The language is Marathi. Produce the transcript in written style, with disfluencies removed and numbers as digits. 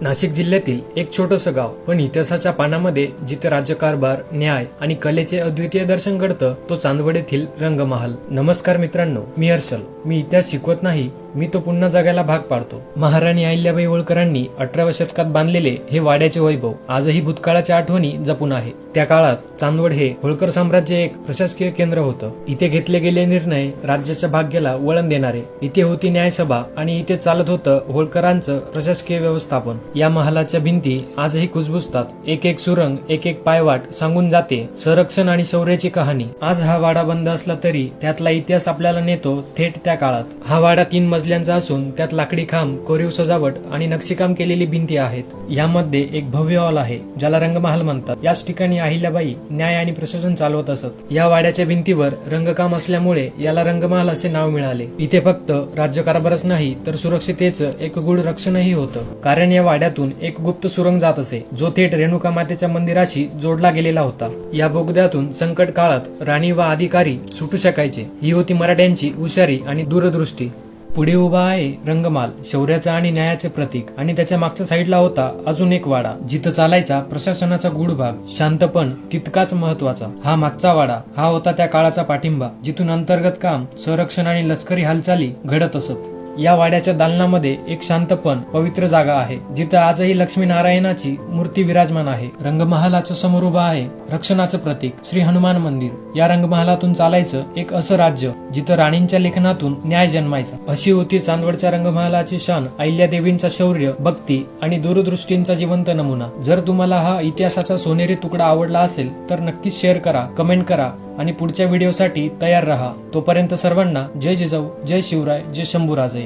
नाशिक जिल्ह्यातील एक छोटंसं गाव, पण इतिहासाच्या पानामध्ये जिथे राज्यकारभार, न्याय आणि कलेचे अद्वितीय दर्शन घडतं तो चांदवड येथील रंगमहाल. नमस्कार मित्रांनो, मी हर्षल. मी इतिहास शिकवत नाही, मी तो पुन्हा जगायला भाग पाडतो. महाराणी अहिल्याबाई होळकरांनी 18व्या शतकात बांधलेले हे वाड्याचे वैभव आजही भूतकाळाच्या आठवणी जपून आहे. त्या काळात चांदवड हे होळकर साम्राज्य एक प्रशासकीय केंद्र होतं. इथे घेतले गेले निर्णय राज्याच्या भाग्याला वळण देणारे. इथे होती न्यायसभा आणि इथे चालत होतं होळकरांचं प्रशासकीय व्यवस्थापन. या महालाच्या भिंती आजही कुजबुजतात. एक एक सुरंग, एक एक पायवाट सांगून जाते संरक्षण आणि शौर्याची कहाणी. आज हा वाडा बंद असला तरी त्यातला इतिहास आपल्याला नेतो थेट त्या काळात. हा वाडा 3 मजल्यांचा असून त्यात लाकडी खांब, कोरीव सजावट आणि नक्षीकाम केलेली भिंती आहेत. यामध्ये एक भव्य हॉल आहे ज्याला रंगमहाल म्हणतात. याच ठिकाणी अहिल्याबाई न्याय आणि प्रशासन चालवत असत. या वाड्याच्या भिंतीवर रंगकाम असल्यामुळे याला रंगमहाल असे नाव मिळाले. इथे फक्त राज्यकारभारच नाही तर सुरक्षितेचं एक गूढ रक्षणही होतं. कारण या वाड्यातून एक गुप्त सुरंग जात असे जो थेट रेणुका मातेच्या मंदिराशी जोडला गेलेला होता. या बोगद्यातून संकट काळात राणी व अधिकारी सुटू शकायचे. ही होती मराठ्यांची हुशारी आणि दूरदृष्टी. पुढे उभा आहे रंगमहाल, शौर्याचं आणि न्यायाचे प्रतीक. आणि त्याच्या मागच्या साईडला होता अजून एक वाडा जिथं चालायचा प्रशासनाचा गूढ भाग. शांतपण तितकाच महत्वाचा. हा मागचा वाडा हा होता त्या काळाचा पाठिंबा जिथून अंतर्गत काम, संरक्षण आणि लष्करी हालचाली घडत असत. या वाड्याच्या दालनामध्ये एक शांतपण पवित्र जागा आहे जिथं आजही लक्ष्मीनारायणाची मूर्ती विराजमान आहे. रंगमहालाच्या समोर उभा आहे रक्षणाचं प्रतीक श्री हनुमान मंदिर. या रंगमहालातून चालायचं एक असं राज्य जिथं राणींच्या लेखनातून न्याय जन्मायचा. अशी होती चांदवडच्या रंगमहालाची शान. अहिल्यादेवींचा शौर्य, भक्ती आणि दूरदृष्टींचा जिवंत नमुना. जर तुम्हाला हा इतिहासाचा सोनेरी तुकडा आवडला असेल तर नक्कीच शेअर करा, कमेंट करा आणि पुढच्या व्हिडिओसाठी तयार रहा. तोपर्यंत सर्वांना जय जिजाऊ, जय शिवराय, जय शंभूराजे.